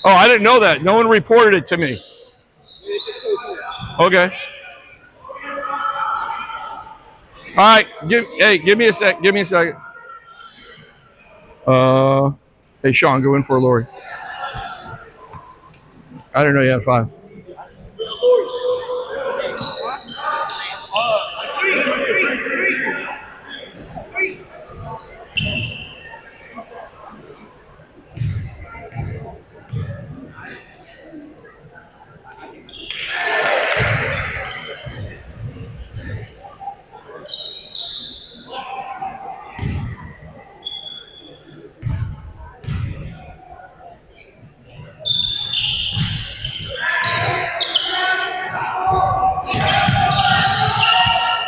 Oh, I didn't know that. No one reported it to me. Okay. All right. Give me a sec. Give me a second. Hey, Sean, go in for Lori. I didn't know you had 5.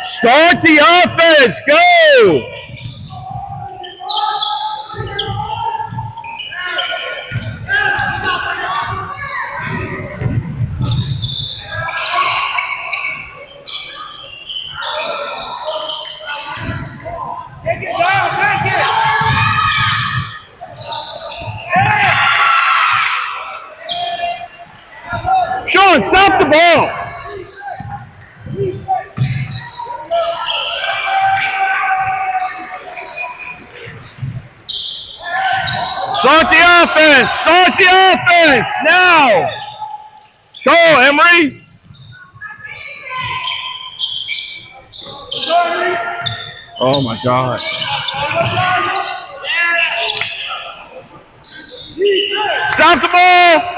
Start the offense. Go. Take it, Zion, take it! Sean, stop the ball. Start the offense. Start the offense now. Go, Emery. Oh my God. Stop the ball.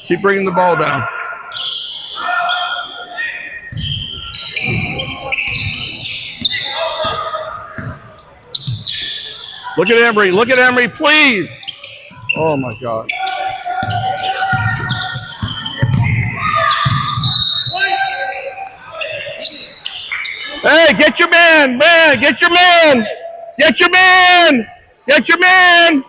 Keep bringing the ball down. Look at Emery. Look at Emery, please. Oh my God. Hey, get your man, get your man. Get your man. Get your man.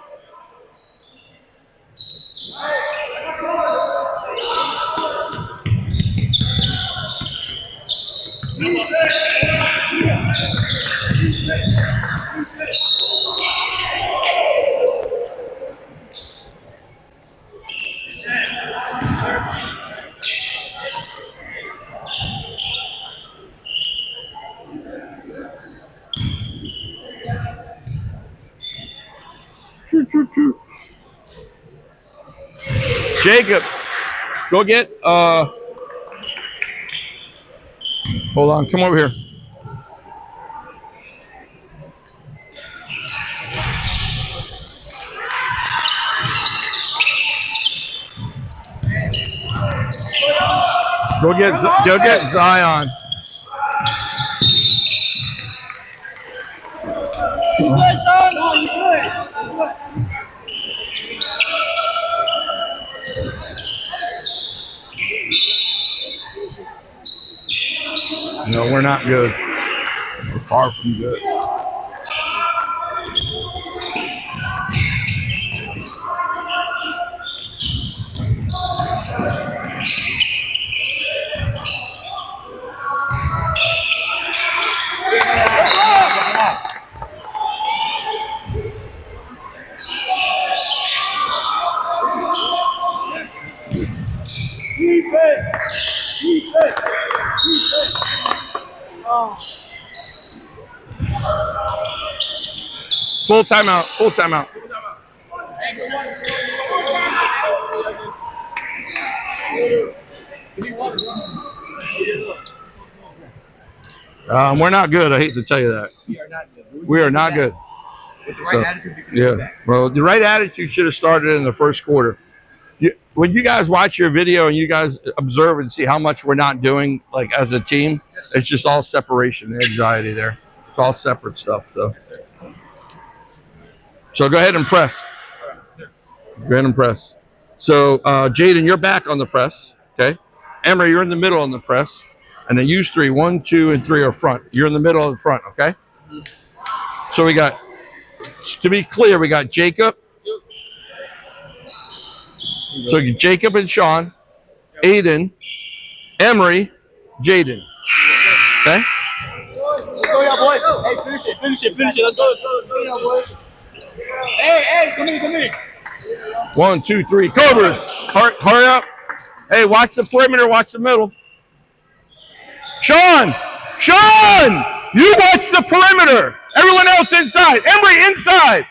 Jacob, go get, hold on, come over here. Go get Zion. You good, Sean? No, you good. No, we're not good. We're far from good. Full timeout. Full timeout. We're not good. I hate to tell you that. We are not good. With the right attitude, you can do Yeah. that. Well, the right attitude should have started in the first quarter. When you guys watch your video and you guys observe and see how much we're not doing, like as a team, it's just all separation, anxiety there. It's all separate stuff, though. So go ahead and press. Go ahead and press. So Jaden, you're back on the press. Okay. Emery, you're in the middle on the press. And then you 3, 1, 2, and 3 are front. You're in the middle of the front, okay? So we got To be clear, we got Jacob. So Jacob and Sean, Aiden, Emery, Jaden. Okay? Let's go, y'all boys. Hey, finish it. Let's go, y'all boys. Hey, come here. 1, 2, 3. Cobras. Hurry up. Hey, watch the perimeter. Watch the middle. Sean, you watch the perimeter. Everyone else inside. Emery inside.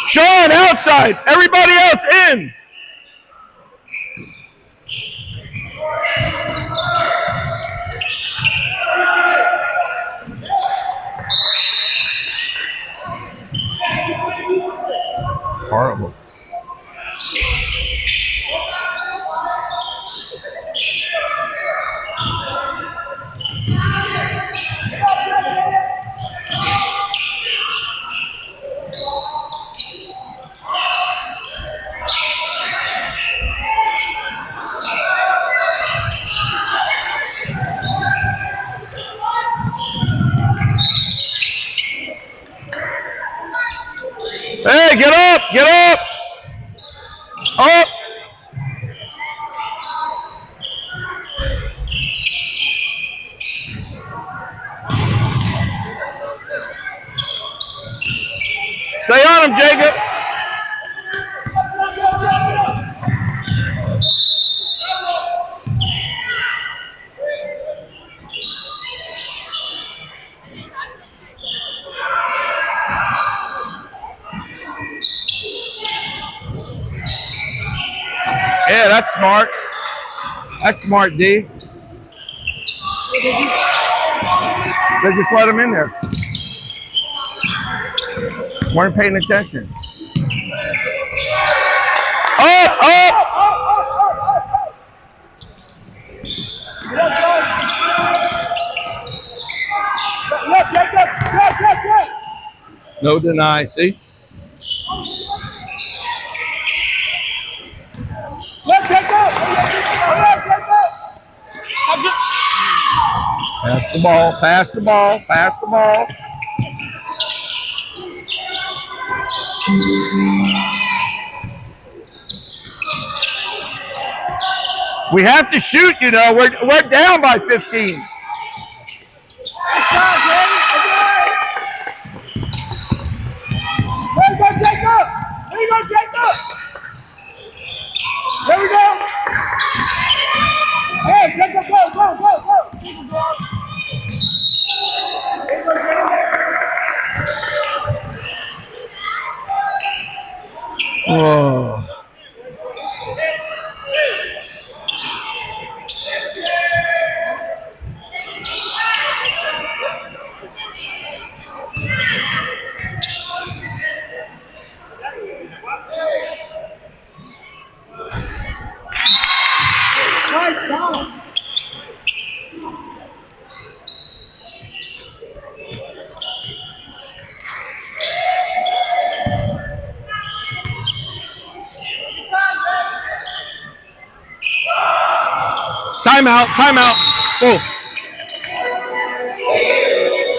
Sean outside. Everybody else in. Horrible. Hey, get up. Up. Stay on him, Jacob. Yeah, that's smart. That's smart, D. They just let him in there. Weren't paying attention. Up. No deny, see? Pass the ball. We have to shoot, you know. We're down by 15. There you go, Jacob. There we go. Hey, Jacob, go. Whoa. Nice ball. Timeout.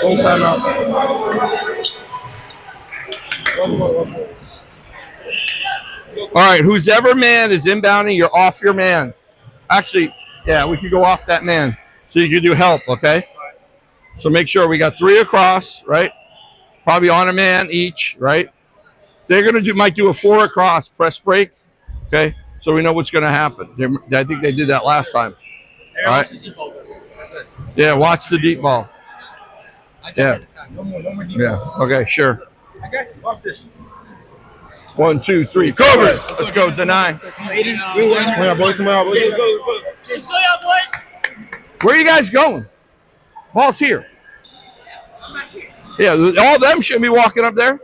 Full timeout. All right, who's ever man is inbounding, you're off your man. Actually, yeah, we could go off that man. So you can do help, okay? So make sure we got 3 across, right? Probably on a man each, right? They're might do a 4 across, press break, okay? So we know what's gonna happen. I think they did that last time. All right. Yeah, watch the deep ball. Yeah. No more Yeah. Okay, sure. I got you. Watch this. 1, 2, 3. Cobras. Let's go. Deny. Come on, boys. Go. Let's go, y'all boys. Where are you guys going? Ball's here. Yeah, all of them shouldn't be walking up there.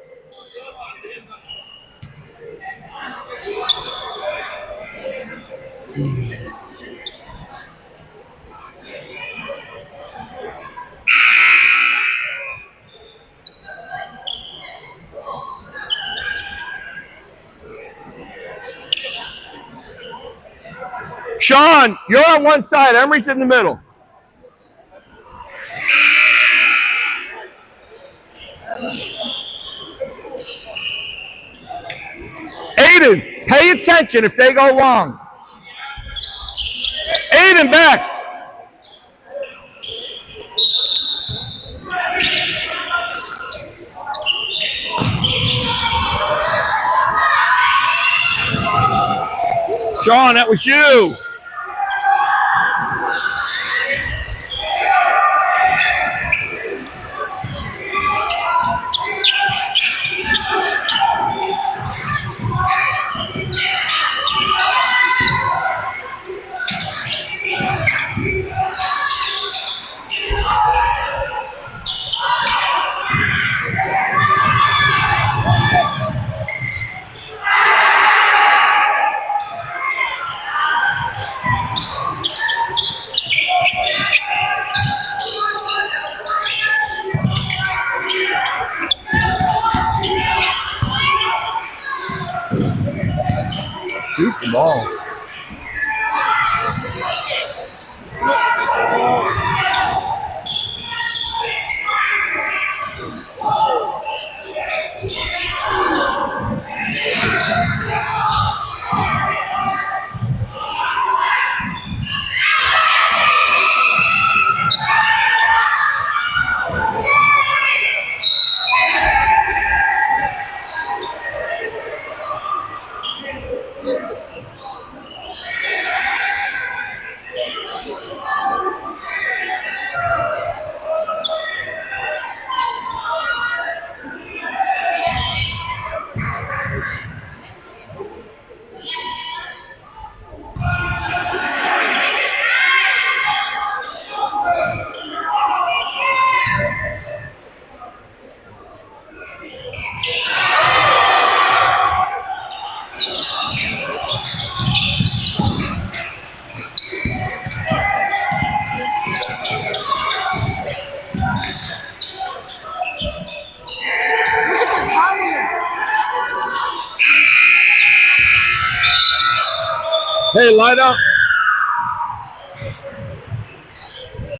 Sean, you're on one side. Emery's in the middle. Aiden, pay attention if they go long. Aiden, back. Sean, that was you. Shoot the ball. Hey, light up.